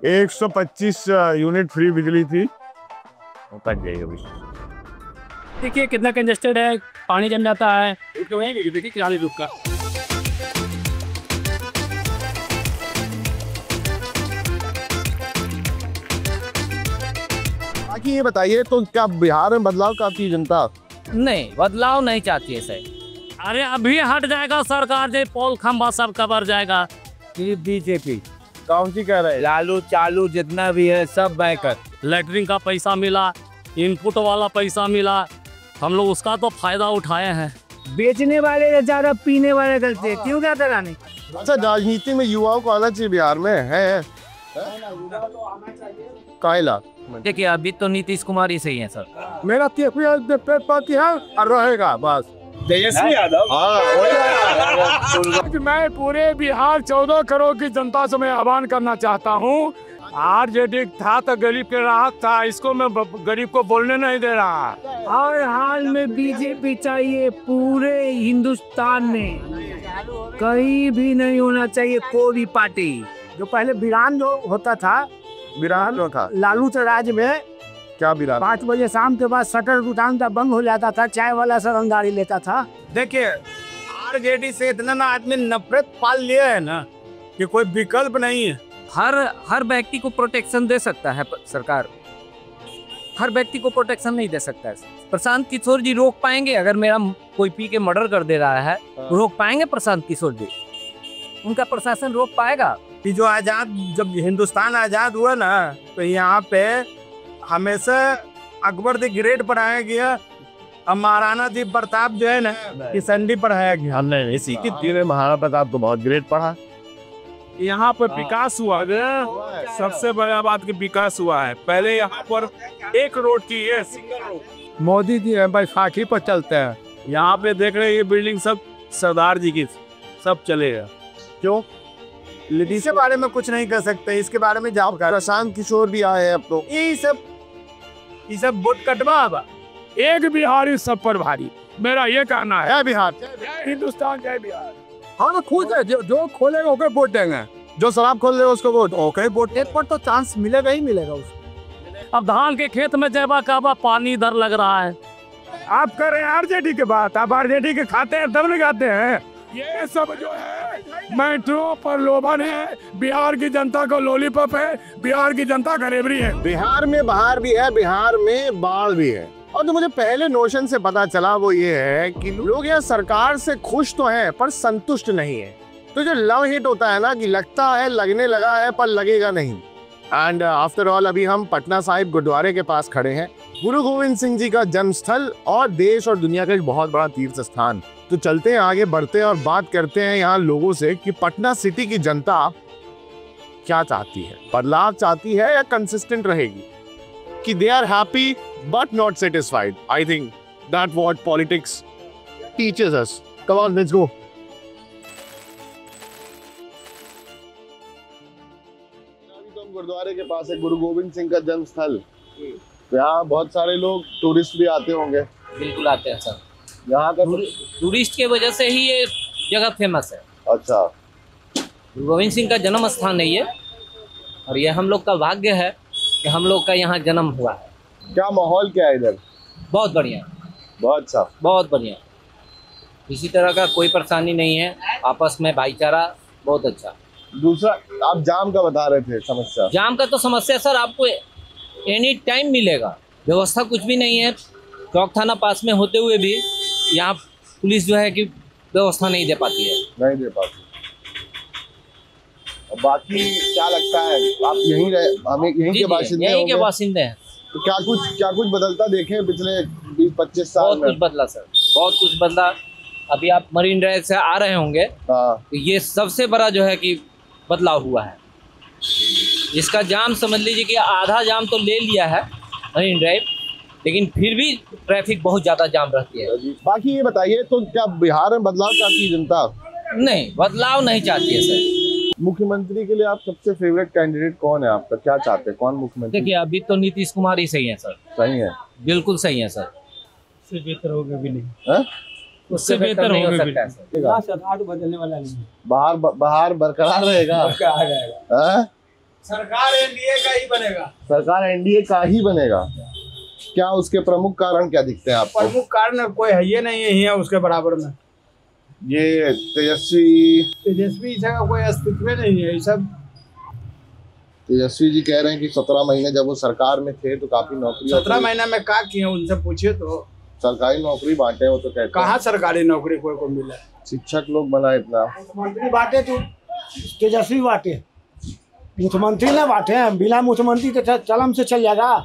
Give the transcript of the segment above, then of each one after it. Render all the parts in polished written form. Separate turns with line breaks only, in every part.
125 unit free बिजली थी, वो कट गई अभी।
देखिए कितना कंजेस्टेड है, पानी जम जाता है। देखिए किराने रुक का।
बाकी ये बताइए, तो क्या बिहार में बदलाव चाहती है जनता?
नहीं, बदलाव नहीं चाहती है सर।
अरे अभी हट जाएगा सरकार, जो पोल खंभा सब कबर जाएगा।
बीजेपी
कौन सी कह रहे हैं?
लालू चालू जितना भी है सब बैंकर।
लैटरिन का पैसा मिला, इनपुट वाला पैसा मिला, हम लोग उसका तो फायदा उठाए हैं।
बेचने वाले ज्यादा, पीने वाले गलते क्यों क्या कराने?
अच्छा, राजनीति में युवाओं को आना चाहिए बिहार में है? कायला
देखिए अभी तो नीतीश कुमार ही सही है सर।
मेरा पार्टी है और रहेगा बस
तेजस्वी यादव।
मैं पूरे बिहार 14 करोड़ की जनता से मैं आह्वान करना चाहता हूँ। आरजेडी था तो गरीब के राहत था, इसको मैं गरीब को बोलने नहीं दे रहा।
हर हाल में बीजेपी चाहिए, पूरे हिंदुस्तान में कहीं भी नहीं होना चाहिए कोई भी पार्टी।
जो पहले बिरान जो होता था,
बिरान जो था
लालू के राज में,
क्या बिरान?
5 बजे शाम के बाद शटर दुकान का बंद हो जाता था, चाय वाला सरंगारी लेता था।
देखिए आरजेडी से इतना ना आदमी नफरत पाल लिया है ना कि कोई विकल्प नहीं है।
हर व्यक्ति को प्रोटेक्शन दे सकता है सरकार, हर व्यक्ति को प्रोटेक्शन नहीं दे सकता है। प्रशांत किशोर जी रोक पाएंगे? अगर मेरा कोई पी के मर्डर कर दे रहा है, रोक पाएंगे प्रशांत किशोर जी? उनका प्रशासन रोक पाएगा?
कि जो आजाद, जब हिंदुस्तान आजाद हुआ ना, तो यहाँ पे हमेशा अकबर द ग्रेट पढ़ाया गया और महाराणा जी प्रताप जो है ना, किसंडी पढ़ाया गया।
हमने इसी की तीर महाराणा प्रताप तो बहुत ग्रेट पढ़ा।
यहाँ पर विकास हुआ है, सबसे बड़ा बात कि विकास हुआ है। पहले यहाँ पर एक रोड की है, सिंगल रोड। मोदी जी बैसाखी पर चलते हैं। यहाँ पे देख रहे हैं ये बिल्डिंग सब सरदार जी की, सब चलेगा।
क्यों?
इसके बारे में कुछ नहीं कर सकते, इसके बारे में जाओ।
प्रशांत किशोर भी आए हैं अब तो।
ये सब वोट कटवा।
एक बिहारी सब पर भारी, मेरा ये कहना है।
जय बिहार,
हिंदुस्तान जय बिहार।
हाँ खुद है, जो खोलेगा ओके वोट देंगे, जो शराब खोल लेगा उसको वोट ओके वोट।
एक पर तो चांस मिलेगा ही मिलेगा उसको।
अब धान के खेत में जैबा काबा पानी इधर लग रहा है।
आप कर रहे हैं आरजेडी के बात, आप आरजेडी के खाते हैं तब लगाते हैं। ये सब जो है मेट्रो पर लोभन है, बिहार की जनता को लॉलीपॉप है, बिहार की जनता गरीबरी है।
बिहार में बहार भी है, बिहार में बाढ़ भी है। और जो मुझे पहले नोशन से पता चला वो ये है कि लोग यहाँ सरकार से खुश तो हैं पर संतुष्ट नहीं है। तो जो लव हिट होता है ना, कि लगता है लगने लगा है पर लगेगा नहीं। एंड आफ्टर ऑल अभी हम पटना साहिब गुरुद्वारे के पास खड़े हैं, गुरु गोविंद सिंह जी का जन्मस्थल और देश और दुनिया का एक बहुत बड़ा तीर्थ स्थान। तो चलते हैं आगे बढ़ते हैं और बात करते हैं यहाँ लोगों से कि पटना सिटी की जनता क्या चाहती है, बदलाव चाहती है या कंसिस्टेंट रहेगी, कि they are happy but not satisfied. I think that what politics teaches us. Come on, let's go. अभी तो हम गुरुद्वारे के पास है, गुरु गोविंद सिंह का जन्म स्थल। तो यहाँ बहुत सारे लोग टूरिस्ट भी आते होंगे।
बिल्कुल आते हैं सर।
यहाँ का
टूरिस्ट के वजह से ही ये जगह फेमस है।
अच्छा,
गुरु गोविंद सिंह का जन्म स्थान है ये, और ये हम लोग का भाग्य है कि हम लोग का यहाँ जन्म हुआ है।
क्या माहौल क्या है इधर?
बहुत बढ़िया,
बहुत अच्छा,
बहुत बढ़िया। किसी तरह का कोई परेशानी नहीं है, आपस में भाईचारा बहुत अच्छा।
दूसरा, आप जाम का बता रहे थे समस्या।
जाम का तो समस्या सर आपको एनी टाइम मिलेगा, व्यवस्था कुछ भी नहीं है। चौक थाना पास में होते हुए भी यहाँ पुलिस जो है कि व्यवस्था नहीं दे पाती है,
नहीं दे पाती। और बाकी क्या लगता है, आप यहीं रहे, हमें यहीं के बाशिंदे
यहीं के बाशिंदे हैं,
तो क्या कुछ बदलता देखे पिछले 20-25 साल में?
बहुत कुछ बदला सर, बहुत कुछ बदला। अभी आप मरीन ड्राइव से आ रहे होंगे, तो ये सबसे बड़ा जो है कि बदलाव हुआ है। इसका जाम समझ लीजिए कि आधा जाम तो ले लिया है मरीन ड्राइव, लेकिन फिर भी ट्रैफिक बहुत ज़्यादा जाम रहती है।
बाकी ये बताइए, तो क्या बिहार में बदलाव चाहती है जनता?
नहीं, बदलाव नहीं चाहती है सर।
मुख्यमंत्री के लिए आप सबसे फेवरेट कैंडिडेट कौन है आपका, क्या चाहते हैं, कौन मुख्यमंत्री?
देखिए अभी तो नीतीश कुमार ही सही है सर।
सही है,
बिल्कुल सही है सर।
उससे बेहतर होगा भी नहीं,
है?
उससे बेहतर नहीं हो सकता है सर।
सरकार बदलने वाला नहीं,
बाहर बरकरार रहेगा,
आ जाएगा।
सरकार एनडीए का ही बनेगा।
सरकार एनडीए का ही बनेगा। क्या उसके प्रमुख कारण क्या दिखते हैं आपको?
प्रमुख कारण कोई है ये नहीं है उसके बराबर में।
ये तेजस्वी
इसका कोई अस्तित्व नहीं है। ये सब
तेजस्वी जी कह रहे हैं कि 17 महीने जब वो सरकार में थे तो काफी नौकरी
17 महीना में क्या किए उनसे पूछिए तो।
सरकारी नौकरी बांटे हो तो कहते
कहाँ सरकारी नौकरी कोई को मिला?
शिक्षक लोग बना इतना।
मुख्यमंत्री बांटे तो तेजस्वी बांटे, मुख्यमंत्री ने बांटे हैं। बिना मुख्यमंत्री के चलम से चल जाएगा।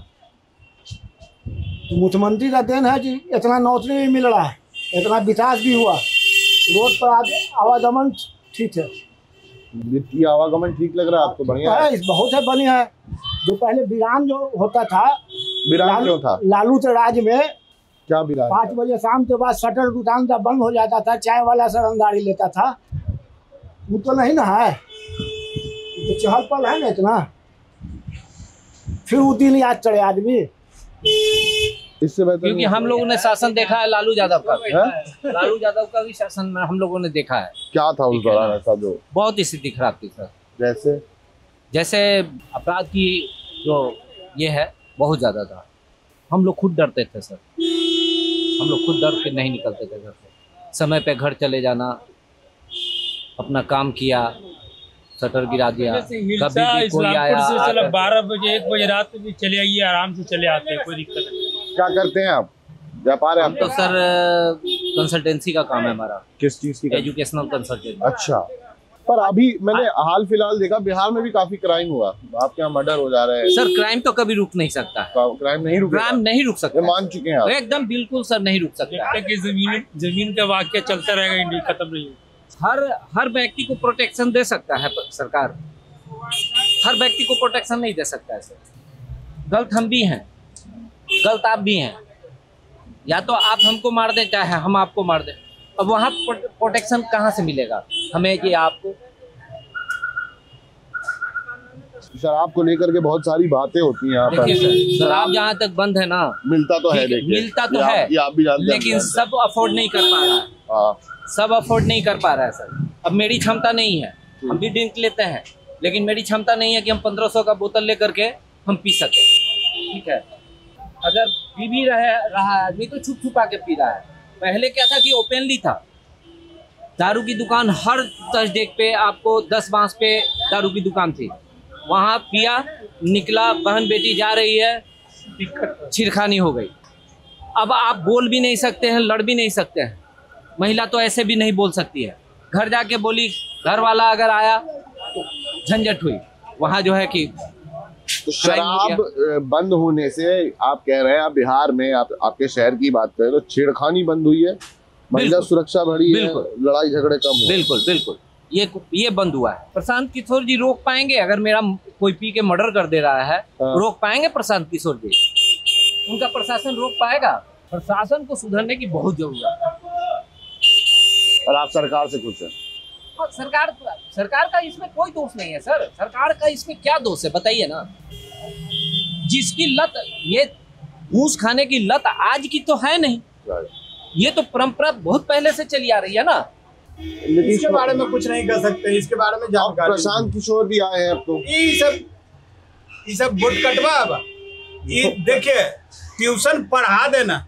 तो मुख्यमंत्री का देन है कि इतना नौकरी भी मिल रहा है, इतना विकास भी हुआ, रोड पर आवागमन ठीक है।
ये आवागमन ठीक लग रहा है आपको? बढ़िया है,
बहुत है, बढ़िया है। जो पहले वीरान जो होता था,
वीरान क्यों था?
लालू के राज में
क्या वीरान?
5 बजे शाम के बाद शटर दुकान का बंद हो जाता था, चाय वाला सरंदारी लेता था। वो तो नहीं ना है, तो चहल पहल है ना इतना। फिर वो दिन याद चढ़े आदमी।
इससे बेहतर
क्योंकि हम लोगों ने शासन देखा है लालू यादव का भी। लालू यादव का भी शासन में हम लोगों ने देखा है।
क्या था उस दौरान ऐसा जो?
बहुत स्थिति खराब थी सर।
जैसे
अपराध की जो ये है बहुत ज्यादा था। हम लोग खुद डरते थे सर, हम लोग खुद डर के नहीं निकलते थे घर से। समय पे घर चले जाना, अपना काम किया, शटर गिरा दिया। कभी भी कोई आया
12 बजे 1 बजे रात में भी चले आइए, आराम से चले आते हैं, कोई दिक्कत नहीं।
क्या करते हैं आप? व्यापार है
हम तो सर कंसल्टेंसी का काम है हमारा।
किस चीज की?
Educational consultancy.
अच्छा, पर अभी मैंने हाल फिलहाल देखा बिहार में भी काफी क्राइम हुआ। आपके यहाँ मर्डर हो जा रहे हैं।
सर क्राइम तो कभी रुक नहीं सकता है।
क्राइम नहीं रुक,
क्राइम नहीं रुक सकता।
मान चुके हैं आप?
एकदम बिल्कुल सर, नहीं रुक सकता।
जमीन का वाक्य चलता रहेगा, इंडिया खत्म नहीं।
हर व्यक्ति को प्रोटेक्शन दे सकता है सरकार, हर व्यक्ति को प्रोटेक्शन नहीं दे सकता है सर। गलत हम भी हैं, गलत आप भी हैं। या तो आप हमको मार दें, चाहे हम आपको मार दें। अब वहाँ प्रोटेक्शन कहाँ से मिलेगा हमें कि आपको?
शराब को लेकर के बहुत सारी बातें होती हैं यहाँ पर।
देखिए सर, शराब जहाँ तक बंद है ना,
मिलता तो है,
मिलता तो है,
ये आप भी जानते हैं,
लेकिन सब अफोर्ड नहीं कर पा रहा है। सब अफोर्ड नहीं कर पा रहा है सर। अब मेरी क्षमता नहीं है, हम भी ड्रिंक लेते हैं, लेकिन मेरी क्षमता नहीं है कि हम 1500 का बोतल लेकर के हम पी सके। ठीक है, अगर पी भी रहा है आदमी तो छुप छुपा के पी रहा है। पहले क्या था कि ओपनली था। दारू की दुकान हर थर्सडे पे आपको 10 बांस पे दारू की दुकान थी। वहाँ पिया, निकला, बहन बेटी जा रही है, छिड़खानी हो गई। अब आप बोल भी नहीं सकते हैं, लड़ भी नहीं सकते हैं। महिला तो ऐसे भी नहीं बोल सकती है। घर जाके बोली, घर वाला अगर आया तो झंझट हुई। वहाँ जो है कि
तो शराब बंद होने से आप कह रहे हैं, आप बिहार में आपके शहर की बात करें तो छेड़खानी बंद हुई है, महिला सुरक्षा बढ़ी है, लड़ाई झगड़े कम हुए।
बिल्कुल बिल्कुल, ये बंद हुआ है। प्रशांत किशोर जी रोक पाएंगे? अगर मेरा कोई पी के मर्डर कर दे रहा है, रोक पाएंगे प्रशांत किशोर जी? उनका प्रशासन रोक पाएगा? प्रशासन को सुधरने की बहुत जरूरत है।
और आप सरकार से खुश हैं?
सरकार का इसमें कोई दोष नहीं है सर। सरकार का इसमें क्या दोष है बताइए ना। जिसकी लत, ये घूस खाने की लत आज की तो है नहीं, ये तो परंपरा बहुत पहले से चली आ रही है ना।
इसके बारे में कुछ नहीं कर सकते, इसके बारे में जानकारी।
प्रशांत किशोर भी आए हैं अब तो।
ये सब वोट कटवा। अब ये देखिए, ट्यूशन पढ़ा देना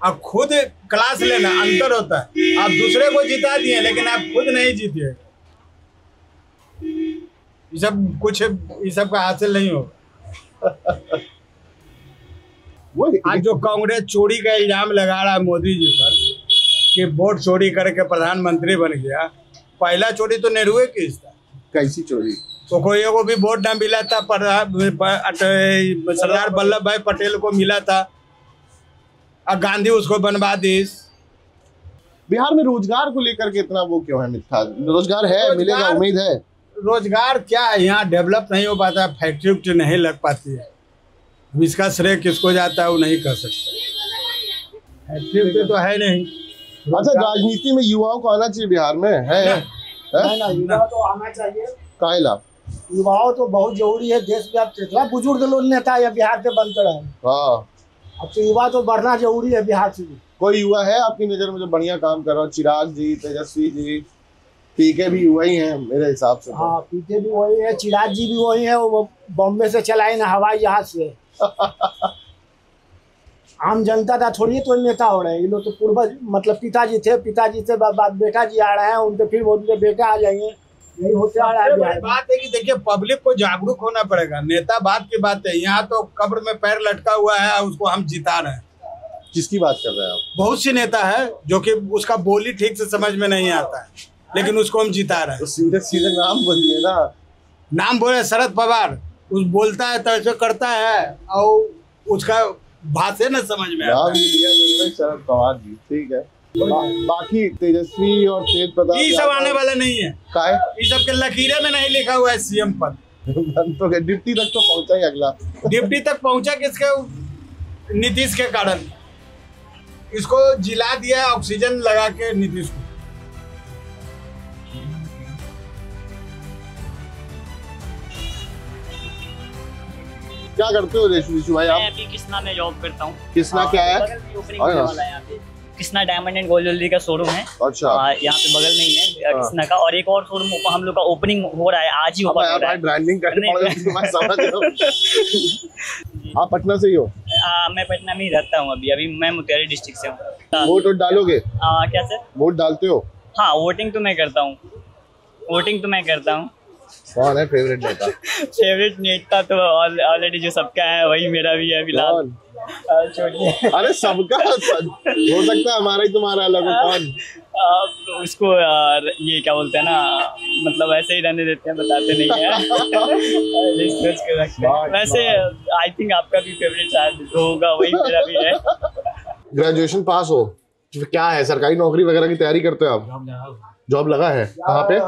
अब खुद क्लास लेना अंतर होता है। आप दूसरे को जिता दिए लेकिन आप खुद नहीं जीते। ये सब कुछ ये सब का हासिल नहीं होगा। आज जो कांग्रेस चोरी का इल्जाम लगा रहा है मोदी जी पर कि वोट चोरी करके प्रधानमंत्री बन गया, पहला चोरी तो नेहरू की था।
कैसी चोरी?
तो कोई को भी वोट न मिला था, सरदार वल्लभ भाई पटेल को मिला था, और गांधी उसको बनवा दी।
बिहार में रोजगार को लेकर के इतना वो क्यों है मिथ्या? रोजगार है, मिलेगा, उम्मीद है। रोजगार
क्या है, यहाँ डेवलप नहीं हो पाता, फैक्ट्री उक्ट्री नहीं लग पाती है। इसका श्रेय किसको जाता है वो नहीं कर सकते। फैक्ट्री तो है नहीं।
अच्छा, राजनीति में युवाओं को आना चाहिए बिहार में? है
ना, युवा तो आना चाहिए।
काहेला?
युवाओं तो बहुत जरूरी है। देश में अब कितना बुजुर्ग लोग नेता है बिहार से बनकर है।
हाँ,
अब तो युवा तो बढ़ना जरूरी है बिहार से भी।
कोई युवा है आपकी नजर में जो बढ़िया काम कर रहा हो? चिराग जी, तेजस्वी जी, पीके भी वही है मेरे हिसाब से।
हाँ पीके भी वही है, चिराग जी भी वही है, वो बॉम्बे से चलाए ना हवाई जहाज से। आम जनता का थोड़ी तो नेता हो रहे हैं ये लोग, तो पूर्वज मतलब पिताजी थे, पिताजी से बाद बेटा जी आ रहे हैं, उनके फिर उनके बेटे आ जाएंगे, यही होते आ रहा है।
बड़ी बात है कि देखिए पब्लिक को जागरूक होना पड़ेगा, नेता बात की बात है, यहाँ तो कब्र में पैर लटका हुआ है, उसको हम जिता रहे हैं।
किसकी बात कर रहे हैं आप?
बहुत सी नेता है जो कि उसका बोली ठीक से समझ में नहीं आता है, लेकिन उसको हम जिता रहे हैं।
तो सीधे सीधे नाम बोलिए ना।
नाम बोले शरद पवार, उस बोलता है तो ऐसे करता है और उसका भाषा न समझ में आता
नाम
है।
भी लिया मैंने, शरद पवार जी, ठीक है। बाकी तेजस्वी और तेज प्रताप
ये सब आने वाला नहीं है,
काय
ये सब के लकीरे में नहीं लिखा हुआ है सीएम पद।
तो डिप्टी तक तो पहुंचा ही अगला।
डिप्टी तक पहुंचा किसके? नीतीश के कारण। इसको जिला दिया ऑक्सीजन लगा के नीतीश को।
क्या करते हो ऋषु भाई आप?
मैं अभी कृष्णा में जॉब करता हूँ।
कृष्णा क्या है?
बगल में opening होने वाला है यहाँ पे। Krishna diamond and gold jewellery का शोरूम है।
अच्छा।
यहाँ पे बगल में ही है कृष्णा का, और एक और शोरूम हम लोग का ओपनिंग हो रहा है, आज ही ओपन हो रहा है।
ब्रांडिंग करने पड़ेगा, मैं समझ रहा हूँ। आप पटना से ही हो?
मैं पटना में ही रहता हूँ अभी मैं मोतिहारी डिस्ट्रिक्ट से हूँ।
वोट डालोगे?
क्या सर?
वोट डालते हो?
हाँ वोटिंग तो मैं करता हूँ।
कौन है फेवरेट नेता?
फेवरेट नेता तो ऑलरेडी जो सबका है वही मेरा भी है फिलहाल। छोड़िए।
अरे सबका हो सकता है, हमारा ही तुम्हारा अलग हो। कौन?
उसको ये क्या बोलते हैं ना, मतलब ऐसे ही रहने देते हैं, बताते नहीं है। वैसे आई थिंक आपका भी फेवरेट शायद होगा, वही मेरा भी है।
ग्रेजुएशन पास हो तो क्या है, सरकारी नौकरी वगैरह की तैयारी करते हो आप? जॉब लगा है कहाँ पे?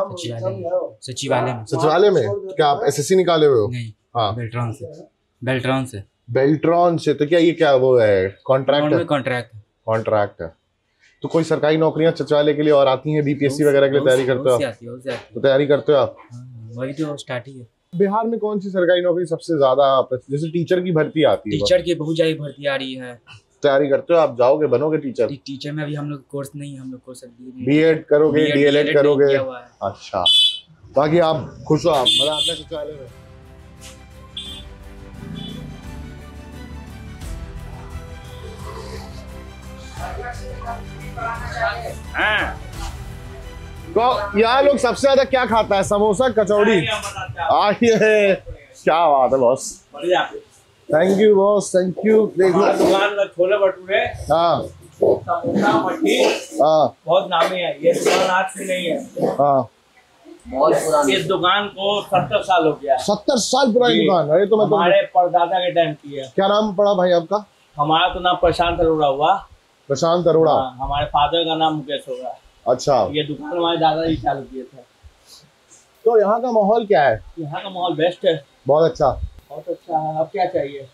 सचिवालय में। क्या आप एसएससी निकाले हुए हो?
नहीं।
हाँ
बेल्ट्रॉन से।
तो क्या ये क्या वो है, कॉन्ट्रैक्ट है? तो कोई सरकारी नौकरियां सचिवालय के लिए और आती हैं, बीपीएससी वगैरह के लिए तैयारी करते हो आप? तो तैयारी करते हो आप?
वही तो स्टार्ट ही है।
बिहार में कौन सी सरकारी नौकरी सबसे ज्यादा, जैसे टीचर की भर्ती आती है?
टीचर की बहुत ज्यादा भर्ती आ रही है।
तैयारी करते हो आप? जाओगे, बनोगे टीचर?
टीचर में अभी हम लोग कोर्स नहीं, हम लोग कोर्स
बीएड करोगे, डीएलएड करोगे?
अच्छा।
बाकी आप खुश हो? आप मजा आता है सचिवालय में? तो यहाँ लोग सबसे ज्यादा क्या खाता है? समोसा, कचौड़ी? आइए, क्या बात है boss. Thank you boss, thank you.
दुकान छोले भटूरे,
हाँ,
समोसा, मट्ठी,
हाँ,
बहुत नामी है। ये दुकान आज की नहीं है,
हाँ।
बहुत पुरानी। इस दुकान को 70 साल हो गया।
70 साल पुरानी दुकान? अरे तो मैं
हमारे परदादा के टाइम की है।
क्या नाम पड़ा भाई आपका?
हमारा तो नाम प्रशांत अरोड़ा हुआ।
प्रशांत अरोड़ा?
हमारे फादर का नाम मुकेश होगा।
अच्छा।
ये दुकान हमारे दादाजी चालू किए थे।
तो यहाँ का माहौल क्या है?
यहाँ का माहौल बेस्ट है।
बहुत अच्छा
है। अब क्या चाहिए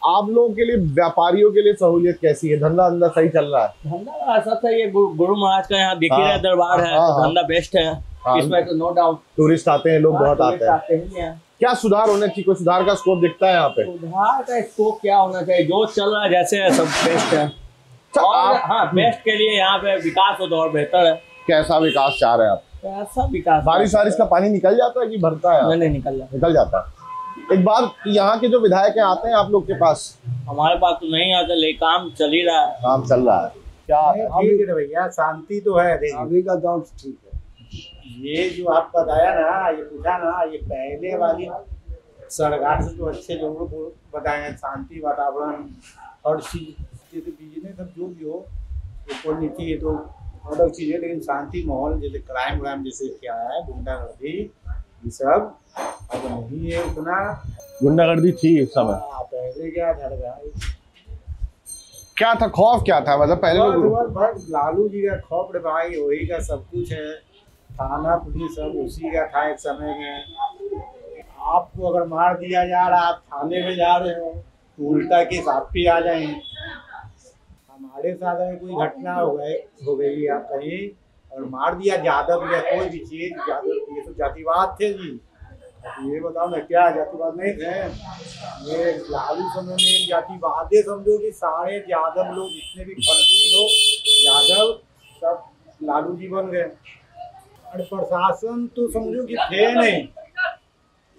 आप लोगों के लिए? व्यापारियों के लिए सहूलियत कैसी है? धंधा सही चल रहा है?
धंधा सब सही है। गुरु महाराज का यहाँ दिखी रहा दरबार है, धंधा बेस्ट है। इसमें तो नो डाउट
टूरिस्ट आते हैं, लोग बहुत आते हैं। क्या सुधार होना चाहिए? कोई सुधार का स्कोप दिखता है यहाँ पे?
सुधार का स्कोप क्या होना चाहिए? जो चल रहा है जैसे है सब बेस्ट है। और हाँ, बेस्ट के लिए यहाँ पे विकास हो तो और बेहतर है।
कैसा विकास चाह रहे हैं आप?
कैसा विकास?
बारिश का पानी निकल जाता है कि भरता है?
नहीं निकल
जाता है। एक बात, यहाँ के जो विधायक हैं आते हैं आप लोग के पास?
हमारे पास तो नहीं आते, लेकिन काम चल ही रहा है।
काम चल रहा है क्या?
ठीक है भैया, शांति तो है अभी का दौर ठीक है। ये जो आप बताया ना, ये पूछा ना, ये पहले वाली सरकार से तो अच्छे लोगों को बताए, शांति वातावरण और चीज, बिजनेस सब जो भी हो ये कोई नीति, ये तो अलग चीज है, लेकिन शांति माहौल जैसे क्राइम व्राइम जैसे क्या है, गुंडागर्दी, ये सब अब नहीं है उतना।
गुंडागर्दी थी उस समय?
पहले क्या था,
क्या था खौफ? क्या था मतलब पहले लोग?
लालू जी का खौफ भाई, वही का सब कुछ है। थाना पुलिस सब उसी का था एक समय में। आपको अगर मार दिया जा रहा, आप थाने में जा रहे हो तो उल्टा केस आप पे आ जाए। हमारे साथ अगर कोई घटना हो गई आप कहीं और मार दिया यादव या कोई भी चीज, यादव ये तो जातिवाद थे जी। ये बताओ ना, क्या जातिवाद नहीं थे? ये लालू समय में जातिवाद समझो कि सारे यादव लोग, जितने भी फर्जी लोग यादव, सब लालू जी बन गए। अरे प्रशासन तो समझो कि थे नहीं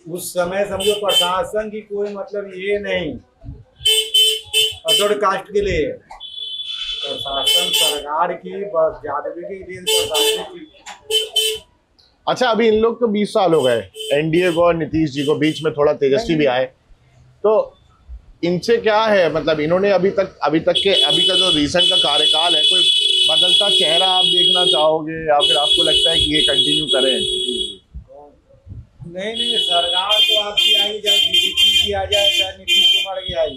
उस समय, समझो प्रशासन की कोई मतलब ये नहीं अदर कास्ट के लिए प्रशासन सरकार की बस यादव के लिए प्रशासन की।
अच्छा, अभी इन लोग को 20 साल हो गए, एनडीए को और नीतीश जी को, बीच में थोड़ा तेजस्वी भी आए, तो इनसे क्या है मतलब इन्होंने अभी का जो रिसेंट का कार्यकाल है, कोई बदलता चेहरा आप देखना चाहोगे या फिर आपको लगता है कि ये कंटिन्यू करें?
नहीं, सरकार तो आपकी आई, चाहे बीजेपी की आ जाए चाहे नीतीश कुमार की आई।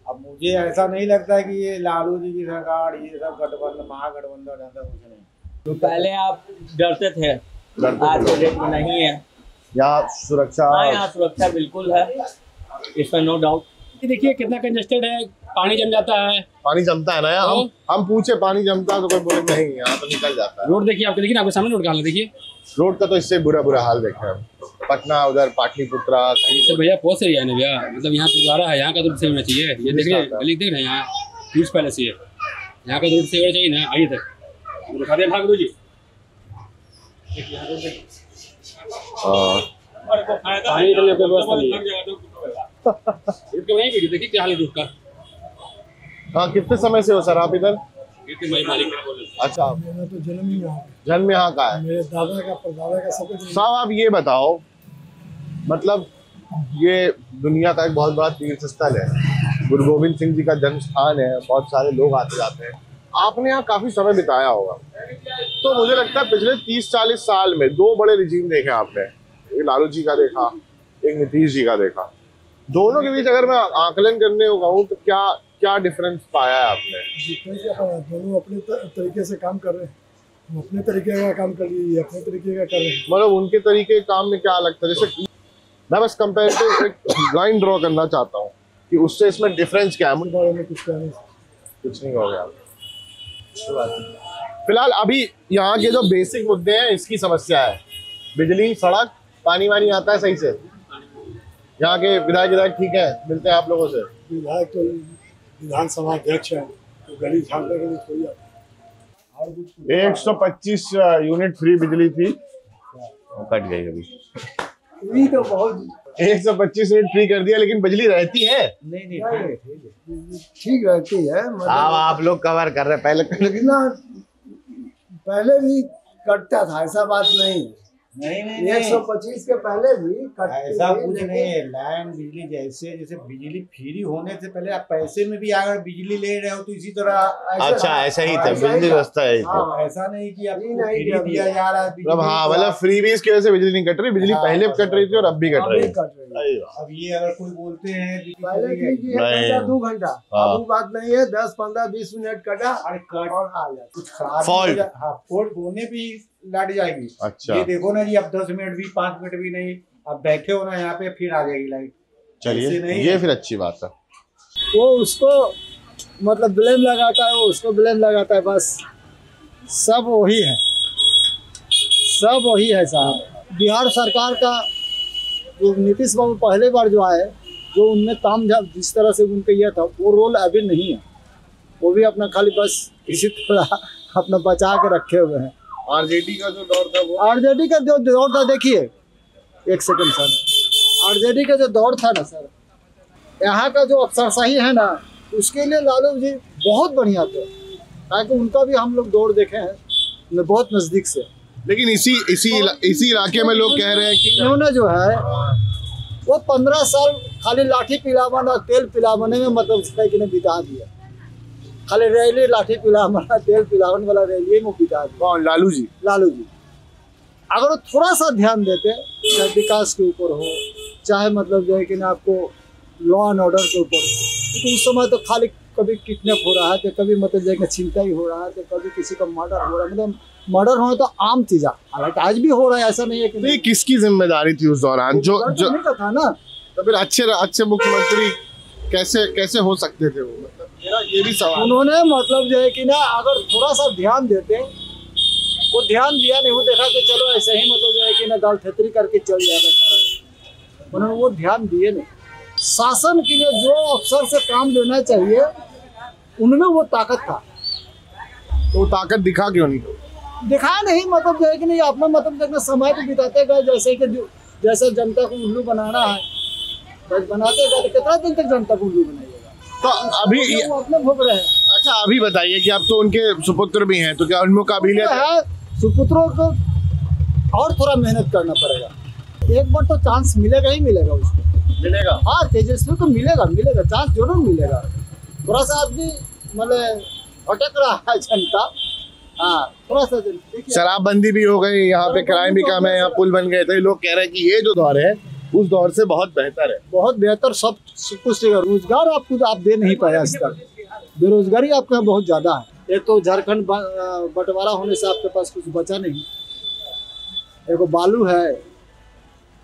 अब मुझे ऐसा नहीं लगता कि ये लालू जी की सरकार, ये सब गठबंधन महागठबंधन ऐसा कुछ नहीं।
तो पहले आप डरते थे, आज के डेट में नहीं है।
यहाँ सुरक्षा,
हाँ यहाँ सुरक्षा बिल्कुल है, इसमें नो डाउट।
देखिए कितना कंजेस्टेड है, पानी जम जाता है।
पानी जमता है ना यार, हम पूछे पानी जमता है तो कोई बोले नहीं, यहाँ तो निकल जाता है।
रोड देखिए, आपको देखिए ना, आपके सामने रोड का हाल है, देखिए
रोड का तो इससे बुरा हाल देखा है। पटना उधर पाटलिपुत्रा
सर भैया बहुत सही है ना भैया, मतलब यहाँ गुजारा है, यहाँ का रोड सही होना चाहिए। ये देखिए गली देख रहे हैं, यहाँ पीस पैलेस है, यहाँ का रोड सही होना चाहिए ना। आइए तक दिखा दे भाग जी, पानी निकलने की व्यवस्था नहीं है। देखिए क्या हाल है रोड का।
हाँ, कितने समय से हो सर आप इधर? अच्छा,
मेरा तो
जन्म यहाँ का है,
मेरे दादा का परदादा का सब कुछ।
साहब आप ये बताओ, मतलब ये दुनिया का एक बहुत बड़ा तीर्थ स्थल है, गुरु गोविंद सिंह जी का जन्म स्थान है, बहुत सारे लोग आते जाते हैं, आपने यहाँ काफी समय बिताया होगा, तो मुझे लगता है पिछले 30-40 साल में 2 बड़े रिजीम देखे आपने, एक लालू जी का देखा, एक नीतीश जी का देखा। दोनों के बीच अगर मैं आकलन करने को कहूँ तो क्या डिफरेंस पाया है आपने?
दोनों अपने तरीके से काम कर रहे हैं, हम अपने तरीके का काम कर लिए, अपने तरीके का कर रहे हैं।
मतलब उनके तरीके काम में क्या लगता है? जैसे मैं बस कंपैरेटिव एक लाइन ड्रॉ करना चाहता हूँ कि उससे इसमें डिफरेंस क्या है। मुझे बारे में कुछ नहीं हो गया। फिलहाल अभी यहाँ के जो बेसिक मुद्दे हैं इसकी समस्या है, बिजली, सड़क, पानी वानी आता है सही से? यहाँ के विधायक ठीक है, मिलते हैं आप लोगों से?
विधायक तो विधानसभा अध्यक्ष है, तो गली झाड़ने के लिए थोड़ी आता है।
125 यूनिट फ्री बिजली थी, कट गई अभी।
तो बहुत
125 यूनिट फ्री कर दिया, लेकिन बिजली रहती है?
नहीं ठीक रहती है।
आप लोग कवर कर रहे हैं,
पहले भी कटता था, ऐसा बात नहीं। 125 के पहले भी
ऐसा कुछ नहीं है। लैंड बिजली जैसे बिजली फ्री होने से पहले आप पैसे में भी अगर बिजली ले रहे हो तो इसी तरह।
अच्छा, ऐसा ही था बिजली व्यवस्था है।
ऐसा नहीं कि आपको फ्री दिया जा रहा है।
मतलब हाँ, मतलब फ्री बीज की वजह से बिजली नहीं कट रही, बिजली पहले कट रही थी और अब भी कट रही है।
अब ये अगर कोई बोलते हैं
पहले 2 घंटा, अब बात नहीं है, 10, 15, 20 मिनट कटा और आ जाए कुछ खराब।
हाँ, फॉल्ट होने भी लट जाएगी।
अच्छा,
ये देखो ना जी, अब 10 मिनट भी 5 मिनट भी नहीं, अब बैठे हो ना यहाँ पे, फिर आ जाएगी लाइट।
चलिए, ये फिर अच्छी बात है।
वो उसको मतलब ब्लेम लगाता है, वो उसको ब्लेम लगाता है, बस सब वही है, सब वही है साहब। बिहार सरकार का जो नीतीश बाबू पहले बार जो आए, जो उनने काम जिस तरह से उनका किया था, वो रोल अभी नहीं है। वो भी अपना खाली बस इसी तरह अपना बचा के रखे हुए हैं।
आरजेडी का जो दौर था, वो
आरजेडी का जो दौर था, देखिए एक सेकंड सर, आरजेडी का जो दौर था ना सर, यहाँ का जो अफसरशाही है ना, उसके लिए लालू जी बहुत बढ़िया थे, ताकि उनका भी हम लोग दौर देखे हैं बहुत नजदीक से।
लेकिन इसी इलाके में लोग कह रहे हैं कि
इन्होंने जो है वो 15 साल खाली लाठी पिलावन और तेल पिलावने में मतलब बिता दिया। खाली रैली लाठी पिलावन तेल पिलावन वाला रैली में बिता दिया।
कौन? लालू जी।
अगर वो थोड़ा सा ध्यान देते, चाहे विकास के ऊपर हो, चाहे मतलब जो है कि ना आपको लॉ एंड ऑर्डर के ऊपर, तो उस समय तो खाली कभी किडनैप हो रहा है, तो कभी मतलब जो है छिनता ही हो रहा है, तो कभी किसी का मर्डर हो रहा है। मतलब मर्डर होना तो आम चीज है, हालांकि आज भी हो रहा है, ऐसा नहीं है कि
नहीं। किसकी जिम्मेदारी थी उस दौरान? जो
था ना,
तो फिर अच्छे मुख्यमंत्री कैसे हो सकते थे वो? मतलब मेरा ये भी सवाल।
उन्होंने मतलब जो है कि ना अगर थोड़ा सा ध्यान देते, वो ध्यान दिया नहीं, वो देखा कि चलो ऐसे ही मतलब जो है कि ना दाल ठेतरी करके चल जाएगा सारा, उन्होंने वो ध्यान दिए नहीं। शासन के लिए जो अफसर से काम लेना चाहिए, उनमें वो ताकत था,
तो ताकत दिखा क्यों नहीं?
दिखाया नहीं, मतलब जो है कि नहीं अपना मतलब देखना समय तो बिताते गए, जैसे कि जैसे जनता को उल्लू बनाना है बस बनाते गए, तो कितना दिन तक जनता को उल्लू बनाइएगा।
तो अभी
वो अपने भोग रहे हैं।
अच्छा अभी बताइए कि अब तो उनके सुपुत्र भी हैं, तो क्या उनमें काबिलियत है?
सुपुत्रों को और थोड़ा मेहनत करना पड़ेगा, एक बार तो चांस मिलेगा ही मिलेगा उसको,
मिलेगा।
हाँ तेजस्वी को मिलेगा चांस जरूर मिलेगा। थोड़ा सा आदमी मतलब भटक रहा है जनता, हाँ थोड़ा सा।
शराबबंदी भी हो गई, यहाँ पे क्राइम भी कम है, यहाँ पुल बन गए, तो लोग कह रहे हैं कि ये जो दौर है उस दौर से बहुत बेहतर है।
बहुत बेहतर, सब कुछ रोजगार आपको आप दे नहीं पाए आज तक, बेरोजगारी आपके यहाँ बहुत ज्यादा है। एक तो झारखंड बंटवारा होने से आपके पास कुछ बचा नहीं, एक बालू है।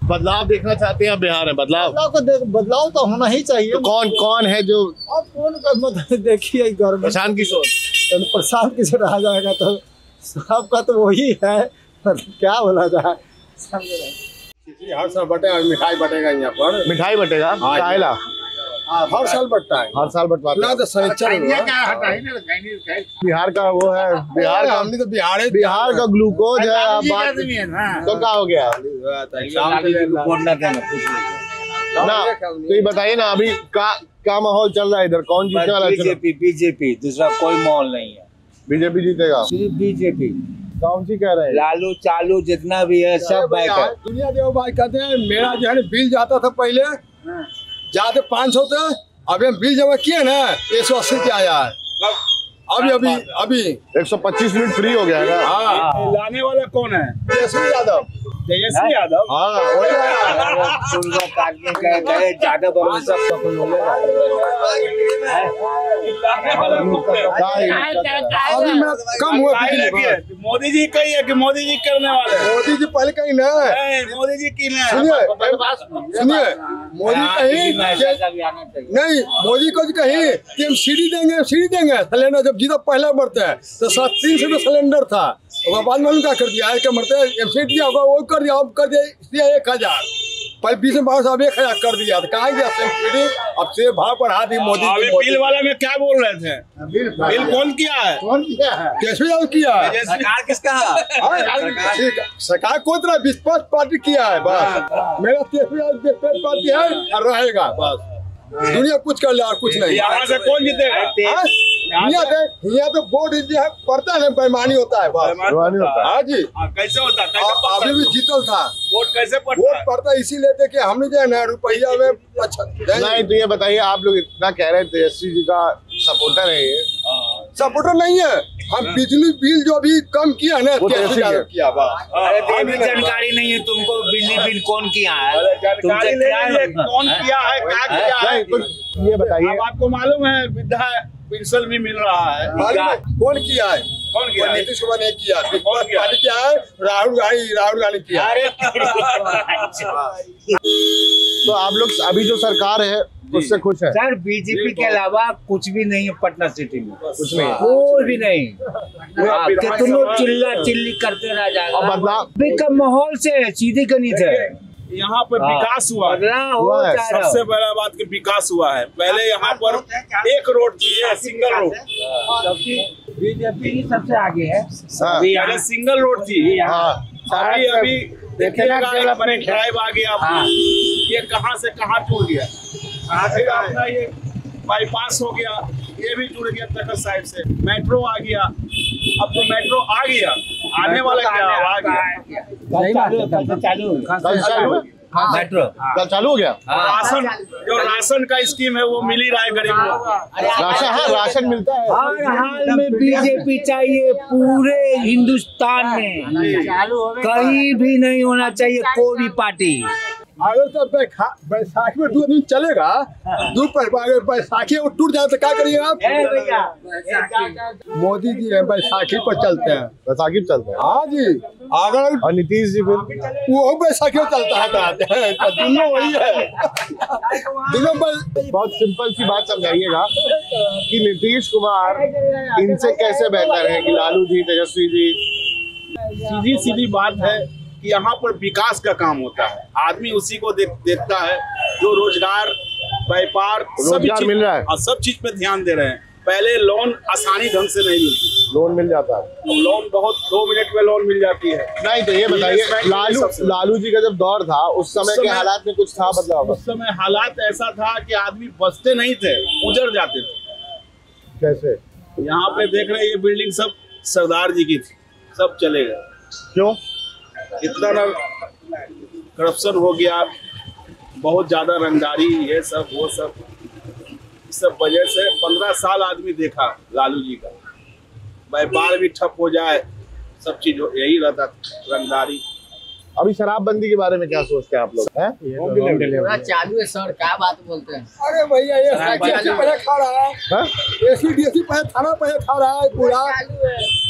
बदलाव देखना चाहते हैं बिहार में?
बदलाव तो होना ही चाहिए।
तो कौन है जो?
अब कौन का मतलब देखिए,
प्रशांत किशोर,
प्रशांत किशोर आ जाएगा तो सबका तो वही है, क्या बोला जाए।
हर साल बटेगा, मिठाई बटेगा यहाँ पर,
मिठाई बटेगा कायला,
हर साल बटता है,
हर साल बंटवाते हैं।
तो सनिचर
बिहार का वो है, बिहार का
हमने तो
बिहार का ग्लूकोज है। आप बात तो क्या हो गया ना, तो ये बताइए ना अभी क्या माहौल चल रहा है इधर, कौन जीतने वाला है?
बीजेपी, दूसरा कोई माहौल नहीं है।
बीजेपी जीतेगा?
बीजेपी
कौन सी कह रहे हैं?
लालू चालू जितना भी है सब बाइक है।
दुनिया देव भाई कहते हैं मेरा जो है ना बिल जाता था पहले जाते 500 थे, अभी हम बिल जमा किए ना 180 पे आया है। अभी
125 मिनट फ्री हो गया है ना।
हाँ, लाने वाला कौन है? तेजस्वी यादव। हाँ
यादव
अभी मैं कम हुआ बिजली।
मोदी जी कही है कि मोदी जी करने वाले,
मोदी जी पहले कहीं ना,
मोदी जी की
सुनिए मोदी कहीं नहीं, मोदी को कहीं कि हम सीढ़ी देंगे सिलेंडर। जब जीता पहला मरते हैं तो 300 रुपये सिलेंडर था, बाद में क्या कर दिया है, क्या मरते हैं एमसीडी दिया होगा वो कर दिया, अब कर दिया 1000, पहले 20 में 1000 कर दिया, तो कहाँ गया सब्सिडी? अब से भाव बढ़ा दी मोदी।
बिल वाले में क्या बोल रहे थे? बिल कौन किया है?
केसरी यादव किया है।
सरकार किसका है?
सरकार कोई तरह विश्वास पार्टी किया है, बस मेरा केसरी यादव विश्वास पार्टी है और रहेगा, बस दुनिया कुछ कर ले और कुछ नहीं।
यहाँ से कौन जीतेगा?
यहाँ तो बोर्ड पड़ता है, बेईमानी होता है, बेईमानी होता है। हाँ जी,
कैसे होता है?
अभी भी जीतल था
वोट, कैसे
वोट पड़ता है? इसीलिए थे कि हमने जो है ना रुपया में अच्छा
नहीं। तो ये बताइए, आप लोग इतना कह रहे हैं तेजस्वी जी का सपोर्टर है, ये
सपोर्टर नहीं है। हम बिजली बिल जो अभी कम किया है ना तेजस्वी यादव किया,
जानकारी नहीं है तुमको बिजली बिल कौन किया है?
जानकारी नहीं है कौन किया है, क्या किया है।
ये बताइए,
आपको मालूम है वृद्धा पेंशन भी मिल रहा है?
कौन किया है?
कौन किया?
नीतीश कुमार ने किया, किया है राहुल गांधी किया।
तो आप लोग अभी जो सरकार है उससे खुश है?
सर बीजेपी के अलावा कुछ भी नहीं है पटना सिटी में,
कुछ नहीं,
कोई भी नहीं। कितनों चिल्ला चिल्ली करते रह जाएगा।
बदलाव
का माहौल से सीधी गणित है।
यहाँ पर विकास हुआ है, सबसे बड़ा बात कि विकास हुआ है। पहले यहाँ पर एक रोड थी, सिंगल रोड,
बीजेपी सबसे आगे है।
पहले सिंगल रोड थी, अभी देखिएगा ड्राइव आ गया, ये कहाँ से कहाँ जुड़ गया। फिर अपना ये बाईपास हो गया, ये भी जुड़ गया तखत साइड से। मेट्रो आ गया, अब तो मेट्रो आ गया, आने वाला क्या आ गया?
मेट्रो कल चालू हो गया।
राशन, जो राशन का स्कीम है वो मिल ही रहा है गरीब को।
राशन मिलता है
हर हाल में। बीजेपी चाहिए पूरे हिंदुस्तान में, कहीं भी नहीं होना चाहिए कोई भी पार्टी।
अगर तो बैसाखी में 2 दिन चलेगा, अगर बैसाखी टूट जाए तो क्या करिए आप? मोदी जी है बैसाखी पर चलते हैं,
बैसाखी पर चलते हैं।
हाँ जी, अगर
और नीतीश जी फिर
वो बैसाखी में चलता है, दोनों वही है। दोनों
बहुत सिंपल सी बात समझाइएगा कि नीतीश कुमार इनसे कैसे बेहतर है कि लालू जी, तेजस्वी जी?
सीधी सीधी बात है कि यहाँ पर विकास का काम होता है, आदमी उसी को देखता है जो रोजगार, व्यापार,
रोजगार मिल रहा है,
सब चीज पे ध्यान दे रहे हैं। पहले लोन आसानी ढंग से नहीं मिलती,
लोन मिल जाता है,
लोन बहुत 2 मिनट में लोन मिल जाती है।
नहीं तो ये बताइए लालू जी का जब दौर था उस समय के हालात में कुछ था बदलाव?
उस समय हालात ऐसा था कि आदमी बचते नहीं थे, उजड़ जाते थे।
कैसे?
यहाँ पे देख रहे हैं ये बिल्डिंग सब सरदार जी की थी, सब चले गए।
क्यों?
इतना ना करप्शन हो गया, बहुत ज्यादा रंगदारी, ये सब वो सब, इस सब वजह से 15 साल आदमी देखा लालू जी का, व्यापार भी ठप हो जाए, सब चीज यही रहता, रंगदारी।
अभी शराबबंदी के बारे में क्या सोचते हैं आप लोग?
पूरा चालू है सर, क्या बात बोलते हैं?
अरे भैया ये पैसे खा रहा है, एसीडीएसी पैसे थाना पैसे खा रहा है पूरा,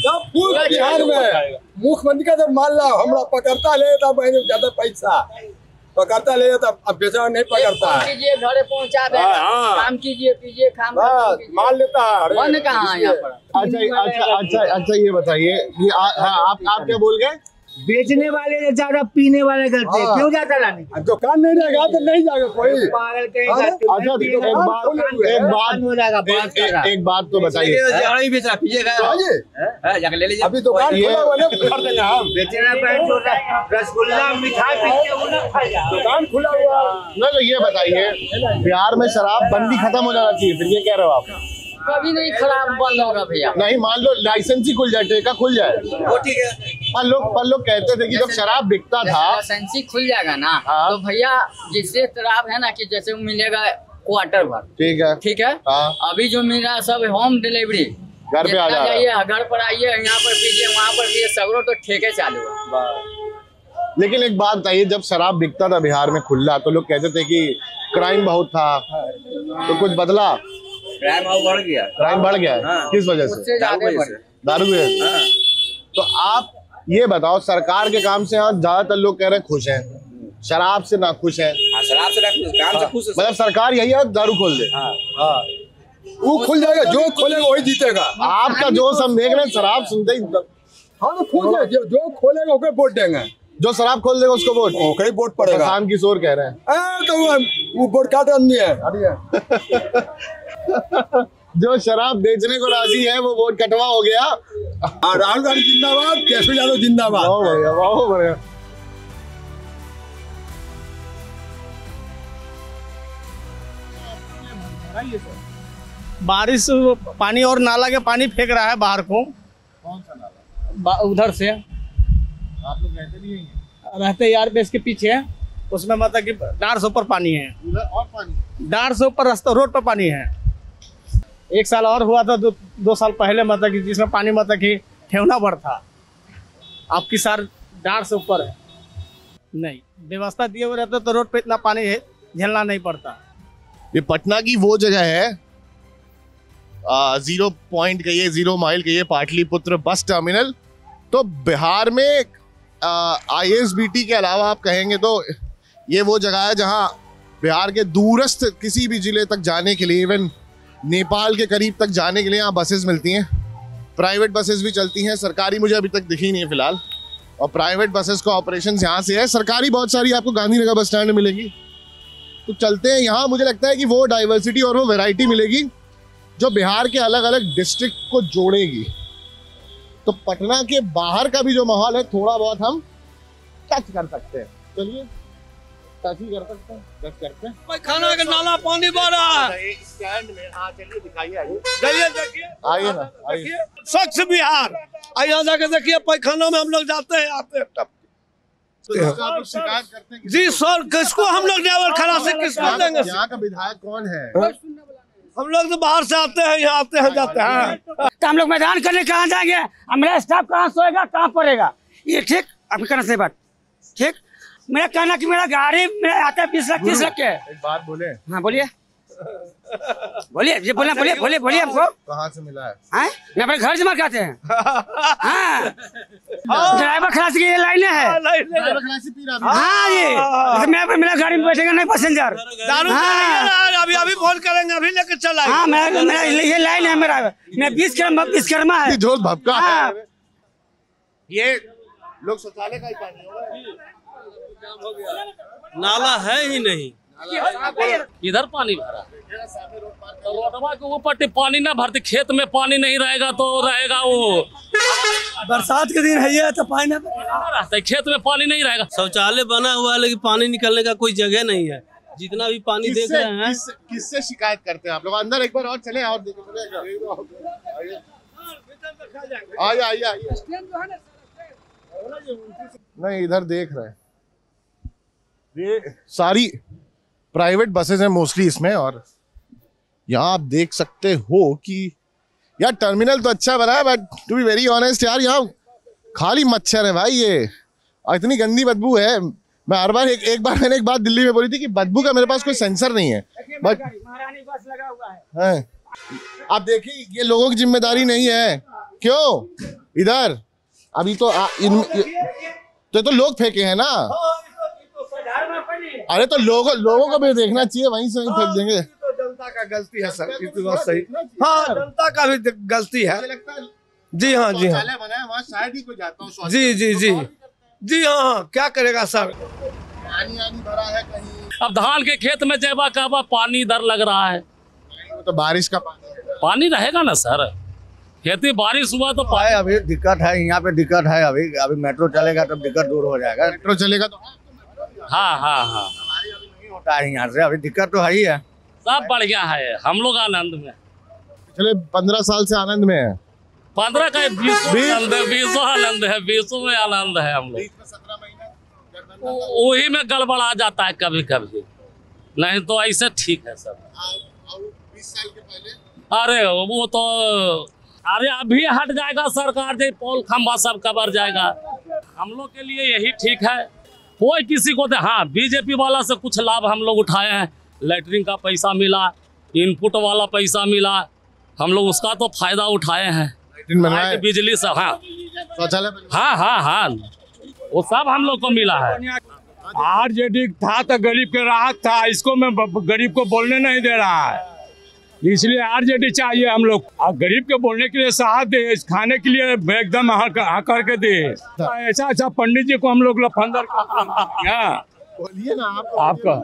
सब फूल बिहार में। मुख्यमंत्री का जब मान ला हमरा पकड़ता ले तब ज्यादा पैसा पकड़ता ले, तब अब बेचारा नहीं पकड़ता है।
कीजिए घरे पहुंचा दे, काम कीजिए पीजिए काम
मान लेता है।
मन कहाँ है यहाँ पर?
अच्छा ये बताइए, आप क्या बोल गए?
बेचने वाले ज्यादा पीने वाले करते हैं, क्यों जाता लाने? दुकान नहीं रहेगा तो नहीं जाएगा कोई।
अच्छा एक बात तो बताइए,
अभी दुकान खुला हुआ हम रसगुल्ला मिठाई दुकान खुला हुआ।
नहीं तो ये बताइए, बिहार में शराब बंदी खत्म हो जाना चाहिए, फिर ये कह रहे हो आप?
कभी नहीं खराब बंद होगा भैया।
नहीं, मान लो लाइसेंस ही खुल जाए, ठेका खुल जाए,
वो ठीक है।
पर लोग कहते थे कि जब शराब बिकता था,
लाइसेंस ही खुल जाएगा ना, तो भैया जिससे शराब है ना कि जैसे मिलेगा क्वार्टर भर, ठीक है। अभी जो मिल रहा है सब होम डिलीवरी,
घर पे आ जाइए,
घर पर आइए, यहाँ पर पीजिए वहाँ पर पीजिए, सगरों तो ठेके चालू है।
लेकिन एक बात बताइए, जब शराब बिकता था बिहार में खुला, तो लोग कहते थे कि क्राइम बहुत था, तो कुछ बदला?
क्राइम बढ़ गया।
क्राइम बढ़ गया? किस वजह से? दारू की वजह से। तो आप ये बताओ, सरकार के काम से यहाँ ज्यादातर लोग कह रहे हैं खुश हैं, शराब से ना खुश हैं।
शराब से ना खुश, काम से खुश।
मतलब सरकार यही है दारू खोल दे,
वो खुल जाएगा, जो खोलेगा वही जीतेगा।
आपका जोश हम देख रहे हैं, शराब सुनते ही
हाँ तो खुल जाए, जो खोलेगा उसको वोट देंगे,
जो शराब खोल देगा उसको वोट पड़ेगा। शाम की शोर कह रहे हैं
तो वो वोट काट आदमी है।
जो शराब बेचने को राजी है वो वोट कटवा हो गया।
राहुल गांधी जिंदाबाद, केशव यादव जिंदाबाद।
वाह बढ़िया।
बारिश पानी और नाला के पानी फेंक रहा है बाहर को।
कौन सा नाला?
उधर से
आप लोग रहते नहीं हैं?
रहते यार बेस के पीछे है, उसमें मतलब कि 150 ऊपर पानी है,
उधर और पानी
150 ऊपर रास्ता रोड पर पानी है। 1 साल और हुआ था 2 साल पहले, मतलब कि जिसमें पानी मतलब कि ठेवना भर था। अब की साल 150 ऊपर है। नहीं व्यवस्था दिए हुए रहते तो रोड पे इतना पानी है झेलना नहीं पड़ता।
ये पटना की वो जगह है, 0 पॉइंट कहिए, 0 माइल कहिए, पाटलिपुत्र बस टर्मिनल। तो बिहार में ISBT के अलावा आप कहेंगे तो ये वो जगह है जहां बिहार के दूरस्थ किसी भी जिले तक जाने के लिए, इवन नेपाल के करीब तक जाने के लिए यहाँ बसेस मिलती हैं। प्राइवेट बसेस भी चलती हैं, सरकारी मुझे अभी तक दिखी नहीं है फिलहाल। और प्राइवेट बसेस का ऑपरेशन यहाँ से है, सरकारी बहुत सारी आपको गांधीनगर बस स्टैंड में मिलेगी। तो चलते हैं यहाँ, मुझे लगता है कि वो डाइवर्सिटी और वो वैरायटी मिलेगी जो बिहार के अलग अलग डिस्ट्रिक्ट को जोड़ेगी। तो पटना के बाहर का भी जो माहौल है थोड़ा बहुत हम टच कर सकते हैं। चलिए टच ही कर सकते हैं, टच करते हैं।
खाना का नाला पानी भर रहा है
स्टैंड में। हाँ चलिए दिखाइए,
आइए
ना, आइए।
स्वच्छ बिहार, यहाँ जाके देखिए पैखाना में हम लोग जाते हैं आते हैं।
तो शिकायत करते हैं
जी सर, किसको हम लोग ड्राइवर खड़ा से किसको देंगे?
यहाँ का विधायक कौन है?
हम लोग तो बाहर से आते हैं, यहाँ आते हैं जाते हैं।
तो हम लोग मैदान करने कहाँ जाएंगे? मेरा स्टाफ कहाँ सोएगा, कहाँ पड़ेगा? ये ठीक आपके कहना सही बात ठीक। मेरा कहना कि मेरा गाड़ी में आता है 20 लाख 30 लाख के।
एक बात बोले?
हाँ बोलिए बोलिए जी, बोलना बोलिए बोलिए बोलिए। हमको
कहाँ से मिला है?
मैं अपने घर जमा करते हैं। हाँ ड्राइवर खलासी की ये लाइन है। हाँ ये मेरा गाड़ी में बैठेगा नहीं पैसेंजर।
अभी अभी फोन करेंगे, अभी लेकर चला।
हाँ मेरा ये लाइन है मेरा। मैं 20 कर्मा है।
जोर भपका है। ये लोग शौचालय का ही पानी
नाला है ही नहीं, इधर पानी भरा। तो रोडवा के ऊपर पानी ना भरती, खेत में पानी नहीं रहेगा तो रहेगा वो
बरसात के दिन है ये तो पानी
रहता है, खेत में पानी नहीं रहेगा।
शौचालय बना हुआ है लेकिन पानी निकलने का कोई जगह नहीं है। जितना भी पानी देख रहे हैं।
किससे शिकायत करते हैं आप लोग? अंदर एक बार और चले और आइए नहीं, इधर देख रहे हैं, ये सारी प्राइवेट बसेस हैं मोस्टली इसमें। और यहाँ आप देख सकते हो कि यार टर्मिनल तो अच्छा बना है, but to be very honest यार यहाँ खाली मच्छर है भाई ये, और इतनी गंदी बदबू है। मैं हर बार एक बार मैंने एक बात दिल्ली में बोली थी कि बदबू का मेरे पास कोई सेंसर नहीं है, बट आप देखिए ये लोगों की जिम्मेदारी नहीं है। क्यों इधर अभी तो तो लोग फेंके हैं ना, अरे तो लोगों को भी देखना चाहिए, वहीं से वहीं फेंक देंगे।
जनता का गलती है सर, ये तो बात सही। हाँ जनता का भी गलती है। जी हाँ जी हाँ
शायद ही कोई जाता हूँ।
जी जी जी जी हाँ, क्या करेगा सर,
पानी भरा है कहीं।
अब धान के खेत में जब कहवा पानी इधर लग रहा है,
तो बारिश का
पानी रहेगा ना सर, खेती बारिश हुआ तो
है। अभी दिक्कत है, यहाँ पे दिक्कत है। अभी मेट्रो चलेगा तब दिक्कत दूर हो जाएगा।
मेट्रो चलेगा तो
हाँ
नहीं होता है यहाँ से, अभी दिक्कत तो है ही है।
सब बढ़िया है, हम लोग आनंद में।
पिछले 15 साल से आनंद में है।
15 का 20 आनंद है, 20 आनंद है, 20 में आनंद है हम लोग। वही में गड़बड़ा जाता है कभी कभी, नहीं तो ऐसे ठीक है सब।
20 साल के पहले
अरे वो तो अभी हट जाएगा सरकार, जो पोल खंबा सब कबर जाएगा। हम लोग के लिए यही ठीक है, कोई किसी को हाँ बीजेपी वाला से कुछ लाभ हम लोग उठाए हैं, लैटरिन का पैसा मिला, इनपुट वाला पैसा मिला, हम लोग उसका तो फायदा उठाए हैं। बिजली से हाँ
शौचालय
हाँ वो सब हम लोग को मिला है।
आरजेडी था तो गरीब के राहत था, इसको मैं गरीब को बोलने नहीं दे रहा है, इसलिए आरजेडी चाहिए हम लोग। और गरीब के बोलने के लिए साथ दे, खाने के लिए एकदम हाँ करके दे। ऐसा अच्छा पंडित जी को हम लोग लफंदर
बोलिए ना
आपका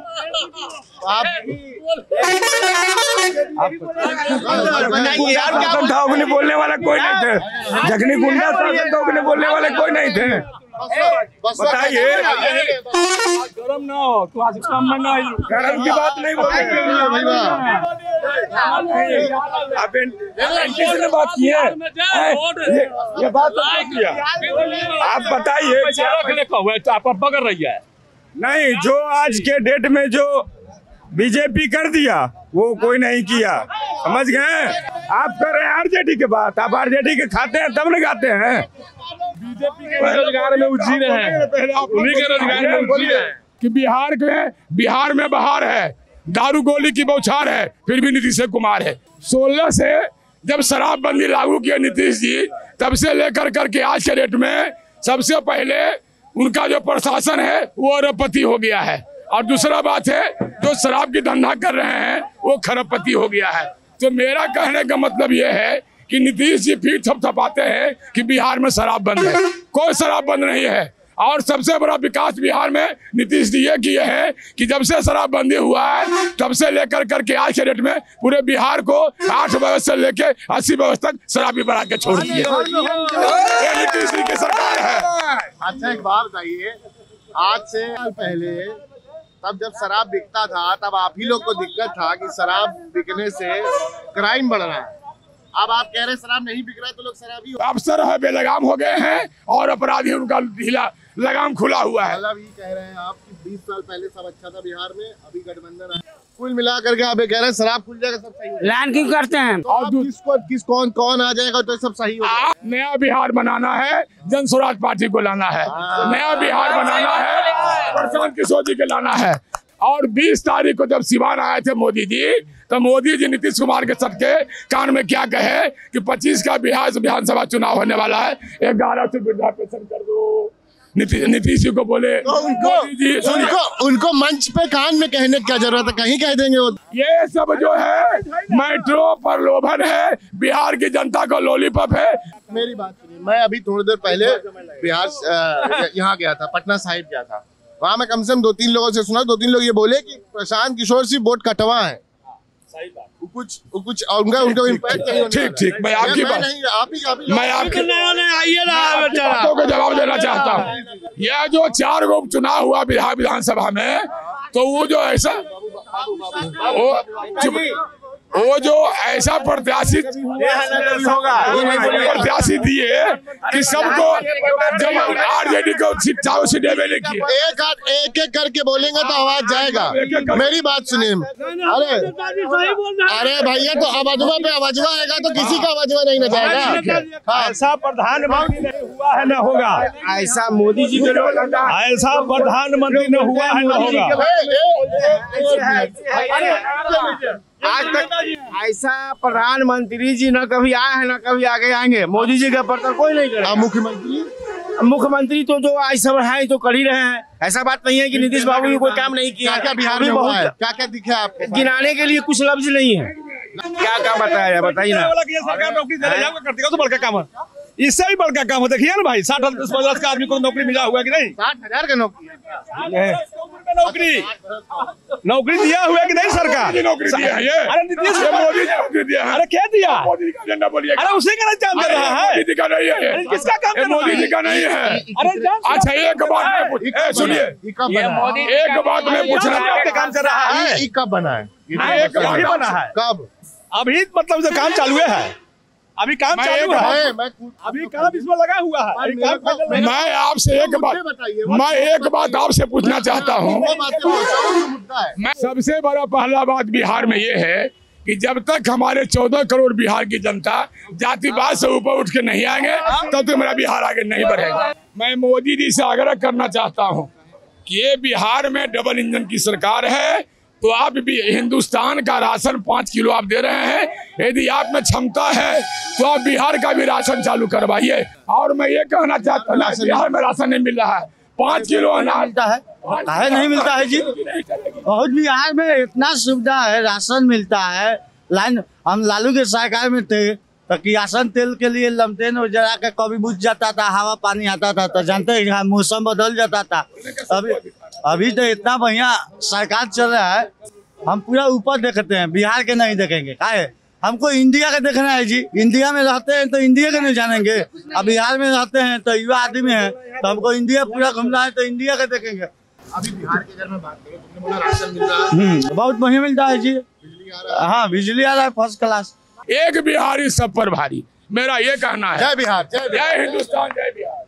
दोगुनी बोलने वाला कोई नहीं थे, जखनी गुंडा दोगुनी बोलने वाले कोई नहीं थे। बताइए गरम ना हो तो आज काम में नहीं, गरम की बात नहीं बोलेंगे। आप ने बात की है, ये बात किया। आप बताइए तो आप पकड़ रही है नहीं, जो आज के डेट में जो बीजेपी कर दिया वो कोई नहीं किया, समझ गए। आप कर रहे हैं आरजेडी के बात, आप आरजेडी के खाते हैं तब न गाते हैं। बीजेपी के रोजगार में उजी रहे हैं, उन्हीं के रोजगार में उजी है कि बिहार में बहार है, दारू गोली की बौछार है, फिर भी नीतीश कुमार है। 16 से जब शराबबंदी लागू किया नीतीश जी, तब से लेकर करके आज के डेट में सबसे पहले उनका जो प्रशासन है वो अरबपति हो गया है, और दूसरा बात है जो शराब की धंधा कर रहे हैं वो खरबपति हो गया है। तो मेरा कहने का मतलब ये है कि नीतीश जी फिर थपथपाते हैं कि बिहार में शराब बंद है, कोई शराब बंद नहीं है। और सबसे बड़ा विकास बिहार में नीतीश जी ये किए हैं कि जब से शराबबंदी हुआ है तब से लेकर करके आज के डेट में पूरे बिहार को 8 वर्ष से लेके 80 वर्ष तक शराबी बना के छोड़ दिए। ये नीतीश जी की सरकार है।
अच्छा एक बात बताइए, आज से पहले तब जब शराब बिकता था तब आप ही लोग को दिक्कत था कि शराब बिकने से क्राइम बढ़ रहा है, अब आप कह रहे हैं शराब नहीं बिक रहा है तो लोग शराबी
अफसर है बेलगाम हो गए हैं और अपराधी उनका ढीला लगाम खुला हुआ है।
मतलब ये कह रहे हैं आप कि 20 साल पहले सब अच्छा था बिहार में, अभी गठबंधन है, कुल मिला करके आप ये कह रहे हैं शराब खुल जाएगा सब सही हो जाएगा।
लाइन क्यों करते हैं
तो और कौन आ जाएगा तो सब सही हो जाएगा।
नया बिहार बनाना है, जन स्वराज पार्टी को लाना है, नया बिहार बनाना है, प्रशांत किशोर जी के लाना है। और 20 तारीख को जब सिवान आए थे मोदी जी, तो मोदी जी नीतीश कुमार के सबके कान में क्या कहे कि 25 का बिहार से विधानसभा चुनाव होने वाला है, 11 से वृद्धा पेंशन कर दो। नीतीश जी को बोले
तो उनको मंच पे कान में कहने की क्या जरूरत है, कहीं कह देंगे वो।
ये सब जो है मेट्रो प्रलोभन है, बिहार की जनता का लॉलीपॉप है।
मेरी बात सुनिए, मैं अभी थोड़ी देर पहले बिहार यहाँ गया था, पटना साहिब गया था, वहाँ मैं कम से कम 2-3 लोगों से सुना, 2-3 लोग ये बोले कि प्रशांत किशोर सिंह वोट कटवा है। कुछ उनका इम्पैक्ट नहीं होने
ठीक मैं आपकी बात मैं आपके बातों को जवाब देना चाहता हूँ। यह जो 4 गो चुनाव हुआ बिहार विधानसभा में, तो वो जो ऐसा वो जो ऐसा प्रत्याशी दिए कि सबको जब आरजेडी को शिक्षाओं से डेवलप किया।
एक करके बोलेंगे तो आवाज जाएगा। मेरी बात सुनिए। अरे भैया, तो आवाजवा पे आवाजवा आएगा तो किसी का आवाजवा नहीं न जाएगा।
ऐसा प्रधानमंत्री नहीं हुआ है, न होगा। ऐसा मोदी जी के ऐसा प्रधानमंत्री न हुआ है, न होगा। आज तक ऐसा प्रधानमंत्री जी न कभी आए हैं, न कभी आगे आएंगे। मोदी जी के पर कोई नहीं करेगा। मुख्यमंत्री तो जो आज सब है तो कर ही रहे हैं। ऐसा बात नहीं है कि नीतीश बाबू ने कोई काम नहीं किया।
क्या बिहार में बहुत क्या दिखा आपको?
गिनाने के लिए कुछ लफ्ज नहीं है। क्या काम बताया, बताइए ना। सरकार नौकरी देने जाओगे करती है तो बड़का काम है, इससे भी बड़का काम है। देखिए ना भाई, 60-50 का आदमी को नौकरी मिला हुआ कि नहीं?
60,000 का
नौकरी दिया हुआ कि नहीं सरकार?
नौकरी दिया है ये।
अरे नीतीश
मोदी जी नौकरी दिया है।
अरे क्या दिया?
मोदी का झंडा बोलिए।
अरे उसी का काम कर रहा है।
मोदी जी का नहीं है।
किसका काम?
मोदी जी का नहीं है।
अरे
अच्छा, एक बात सुनिए, एक बात मैं पूछना
काम कर रहा है।
कब बना है?
बना है कब? अभी मतलब जो काम चालू है, अभी काम चालू है, अभी काम इसमें लगा हुआ है।
मैं आपसे एक बात आपसे पूछना चाहता हूँ। सबसे बड़ा पहला बात बिहार में ये है कि जब तक हमारे 14 करोड़ बिहार की जनता जातिवाद से ऊपर उठ के नहीं आएंगे, तब तक मेरा बिहार आगे नहीं बढ़ेगा। मैं मोदी जी से आग्रह करना चाहता हूँ कि ये बिहार में डबल इंजन की सरकार है, तो आप भी हिंदुस्तान का राशन 5 किलो आप दे रहे हैं। यदि आप में क्षमता है तो आप बिहार का भी राशन चालू करवाइए। और मैं ये कहना चाहता हूँ, बिहार में राशन नहीं मिल रहा है। 5 किलो अनाज
मिलता है, नहीं मिलता है जी। बहुत बिहार में इतना सुविधा है, राशन मिलता है। लाइन हम लालू के सरकार में थे तो किरासन तेल के लिए लमटेन जला के कभी बुझ जाता था, हवा पानी आता था तो जानते हैं मौसम बदल जाता था। अभी तो इतना बढ़िया सरकार चल रहा है, हम पूरा ऊपर देखते हैं, बिहार के नहीं देखेंगे। क्या है, हमको इंडिया का देखना है जी। इंडिया में रहते हैं तो इंडिया के नहीं जानेंगे। अब बिहार में रहते हैं तो युवा आदमी है, तो हमको इंडिया पूरा घूमना है तो इंडिया का देखेंगे।
अभी बिहार के अगर मैं बात करूं, तुमने बोला राशन मिल रहा है,
बहुत बढ़िया मिलता है जी। हाँ, बिजली आ रहा है फर्स्ट क्लास।
एक बिहारी सब पर भारी, मेरा ये कहना है।
जय बिहार,
जय हिंदुस्तान, जय बिहार।